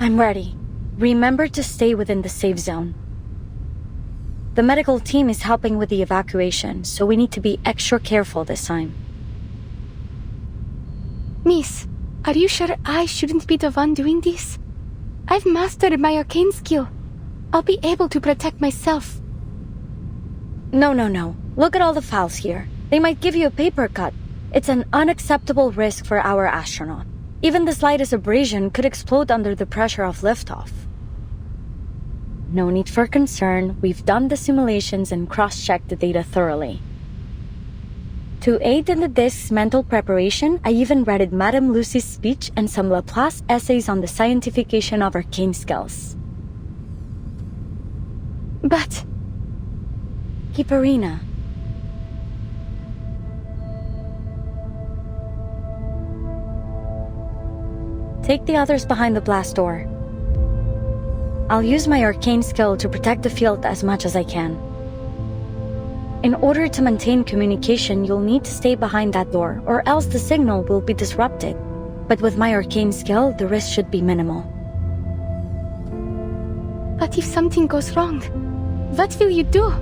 I'm ready. Remember to stay within the safe zone. The medical team is helping with the evacuation, so we need to be extra careful this time. Miss, are you sure I shouldn't be the one doing this? I've mastered my arcane skill. I'll be able to protect myself. No. Look at all the files here. They might give you a paper cut. It's an unacceptable risk for our astronaut. Even the slightest abrasion could explode under the pressure of liftoff. No need for concern. We've done the simulations and cross-checked the data thoroughly. To aid in the disk's mental preparation, I even read Madame Lucy's speech and some Laplace essays on the scientification of arcane skills. But... Hipparina. Take the others behind the blast door. I'll use my arcane skill to protect the field as much as I can. In order to maintain communication, you'll need to stay behind that door, or else the signal will be disrupted. But with my arcane skill, the risk should be minimal. But if something goes wrong, what will you do?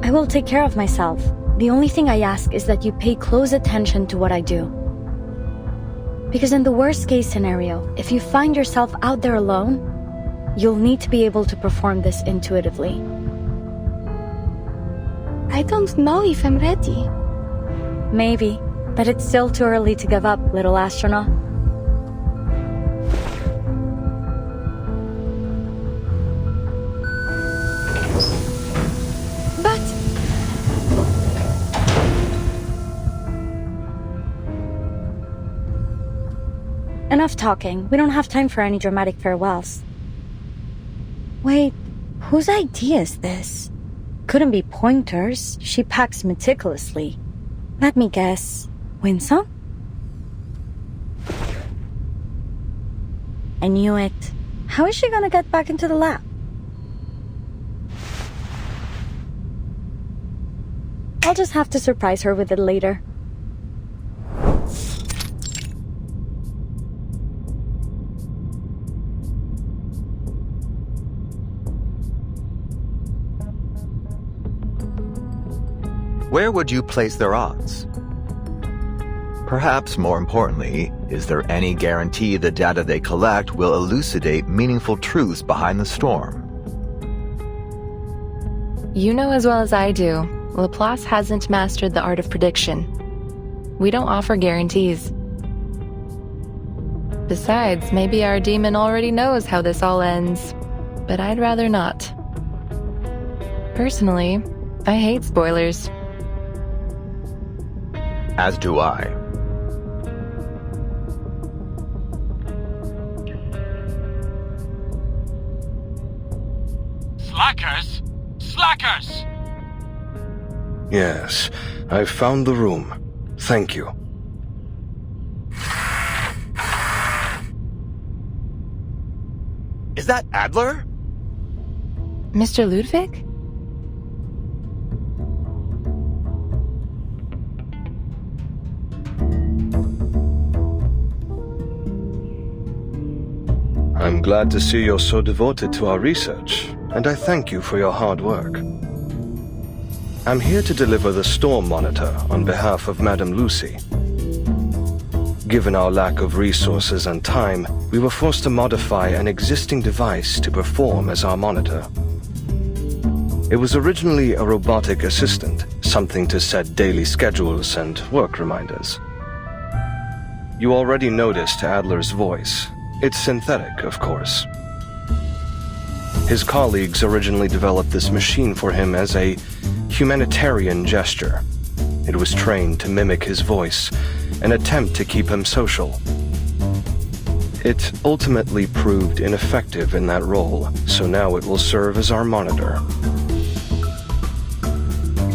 I will take care of myself. The only thing I ask is that you pay close attention to what I do. Because in the worst case scenario, if you find yourself out there alone, you'll need to be able to perform this intuitively. I don't know if I'm ready. Maybe, but it's still too early to give up, little astronaut. But... Enough talking. We don't have time for any dramatic farewells. Wait, whose idea is this? Couldn't be Pointer's. She packs meticulously. Let me guess. Winsome? I knew it. How is she gonna get back into the lab? I'll just have to surprise her with it later. Where would you place their odds? Perhaps more importantly, is there any guarantee the data they collect will elucidate meaningful truths behind the storm? You know as well as I do, Laplace hasn't mastered the art of prediction. We don't offer guarantees. Besides, maybe our demon already knows how this all ends, but I'd rather not. Personally, I hate spoilers. As do I. Slackers! Slackers! Yes, I've found the room. Thank you. Is that Adler? Mr. Ludwig? I'm glad to see you're so devoted to our research, and I thank you for your hard work. I'm here to deliver the storm monitor on behalf of Madame Lucy. Given our lack of resources and time, we were forced to modify an existing device to perform as our monitor. It was originally a robotic assistant, something to set daily schedules and work reminders. You already noticed Adler's voice. It's synthetic, of course. His colleagues originally developed this machine for him as a humanitarian gesture. It was trained to mimic his voice, an attempt to keep him social. It ultimately proved ineffective in that role, so now it will serve as our monitor.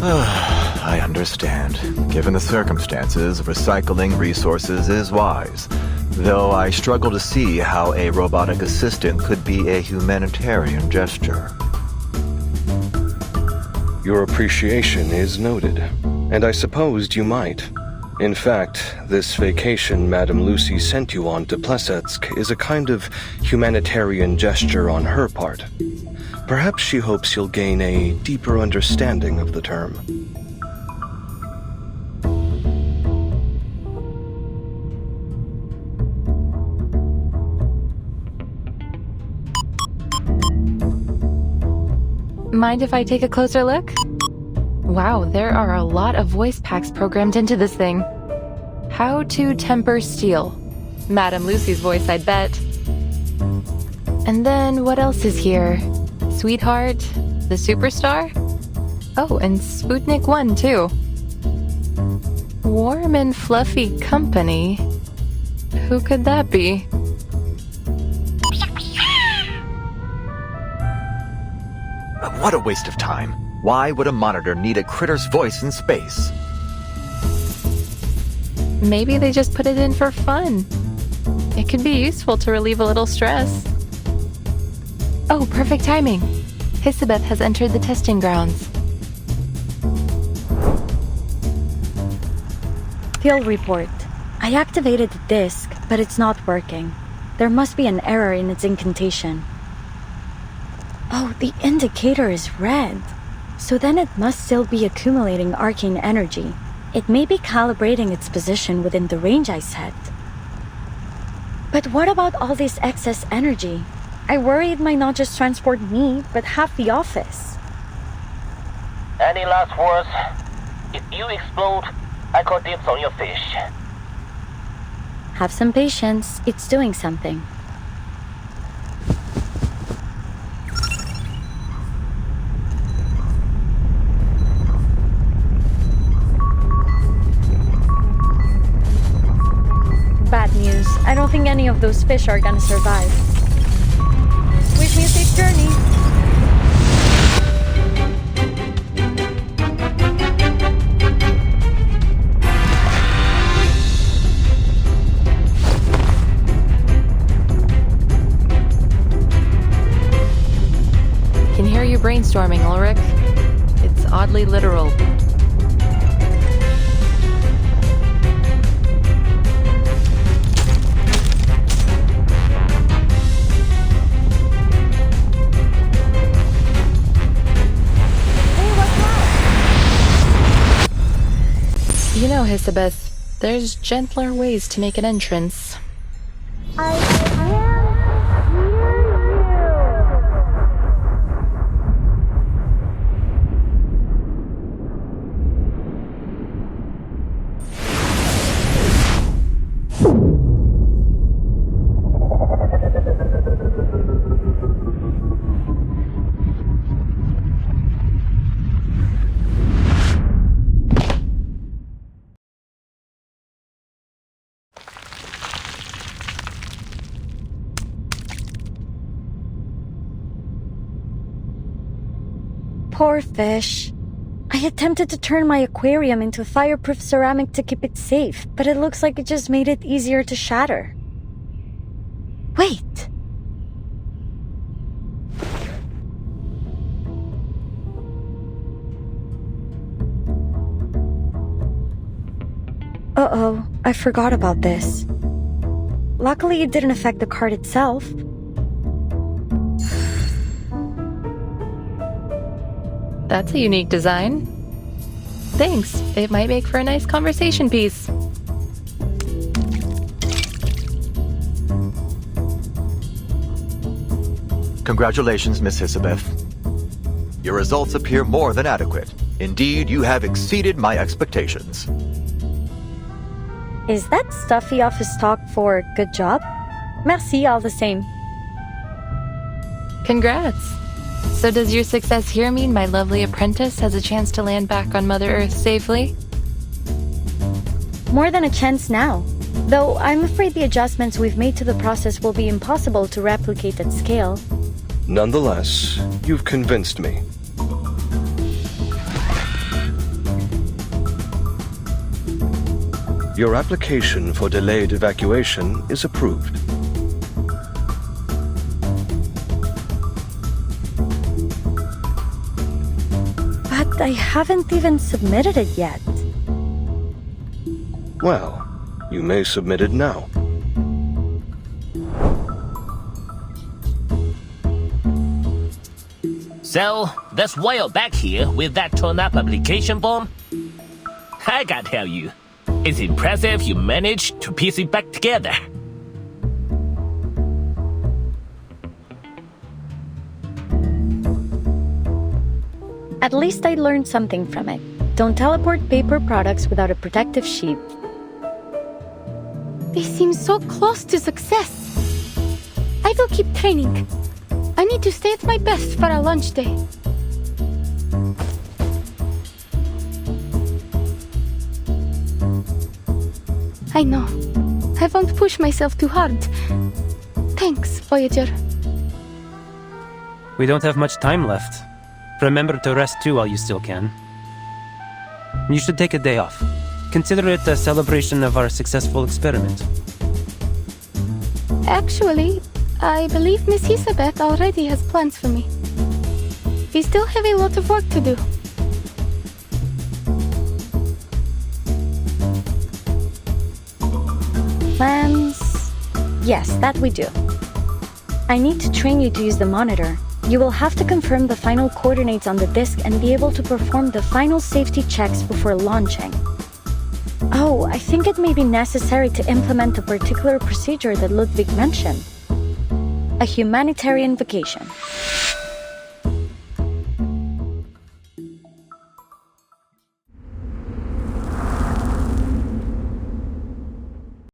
I understand. Given the circumstances, recycling resources is wise. Though I struggle to see how a robotic assistant could be a humanitarian gesture. Your appreciation is noted, and I supposed you might. In fact, this vacation Madame Lucy sent you on to Plesetsk is a kind of humanitarian gesture on her part. Perhaps she hopes you'll gain a deeper understanding of the term. Mind if I take a closer look? Wow, there are a lot of voice packs programmed into this thing. How to temper steel. Madame Lucy's voice, I'd bet. And then what else is here? Sweetheart? The Superstar? Oh, and Sputnik 1 too. Warm and fluffy company? Who could that be? What a waste of time. Why would a monitor need a critter's voice in space? Maybe they just put it in for fun. It could be useful to relieve a little stress. Oh, perfect timing. Hisabeth has entered the testing grounds. Field report. I activated the disk, but it's not working. There must be an error in its incantation. Oh, the indicator is red. So then it must still be accumulating arcane energy. It may be calibrating its position within the range I set. But what about all this excess energy? I worry it might not just transport me, but half the office. Any last words? If you explode, I call dibs on your fish. Have some patience. It's doing something. Bad news. I don't think any of those fish are gonna survive. Wish me a safe journey. Can hear you brainstorming, Ulrich. It's oddly literal. You know, Hisabeth, there's gentler ways to make an entrance. Poor fish. I attempted to turn my aquarium into fireproof ceramic to keep it safe, but it looks like it just made it easier to shatter. Wait! Uh-oh, I forgot about this. Luckily, it didn't affect the card itself. That's a unique design. Thanks. It might make for a nice conversation piece. Congratulations, Miss Hisabeth. Your results appear more than adequate. Indeed, you have exceeded my expectations. Is that stuffy office talk for good job? Merci all the same. Congrats. So does your success here mean my lovely apprentice has a chance to land back on Mother Earth safely? More than a chance now. Though I'm afraid the adjustments we've made to the process will be impossible to replicate at scale. Nonetheless, you've convinced me. Your application for delayed evacuation is approved. But I haven't even submitted it yet. Well, you may submit it now. So, that's why you're back here with that torn-up application form? I gotta tell you, it's impressive you managed to piece it back together. At least I learned something from it. Don't teleport paper products without a protective sheath. They seem so close to success. I will keep training. I need to stay at my best for our lunch day. I know. I won't push myself too hard. Thanks, Voyager. We don't have much time left. Remember to rest too while you still can. You should take a day off. Consider it a celebration of our successful experiment. Actually, I believe Miss Isabeth already has plans for me. We still have a lot of work to do. Plans? Yes, that we do. I need to train you to use the monitor. You will have to confirm the final coordinates on the disk and be able to perform the final safety checks before launching. Oh, I think it may be necessary to implement a particular procedure that Ludwig mentioned. A humanitarian vacation.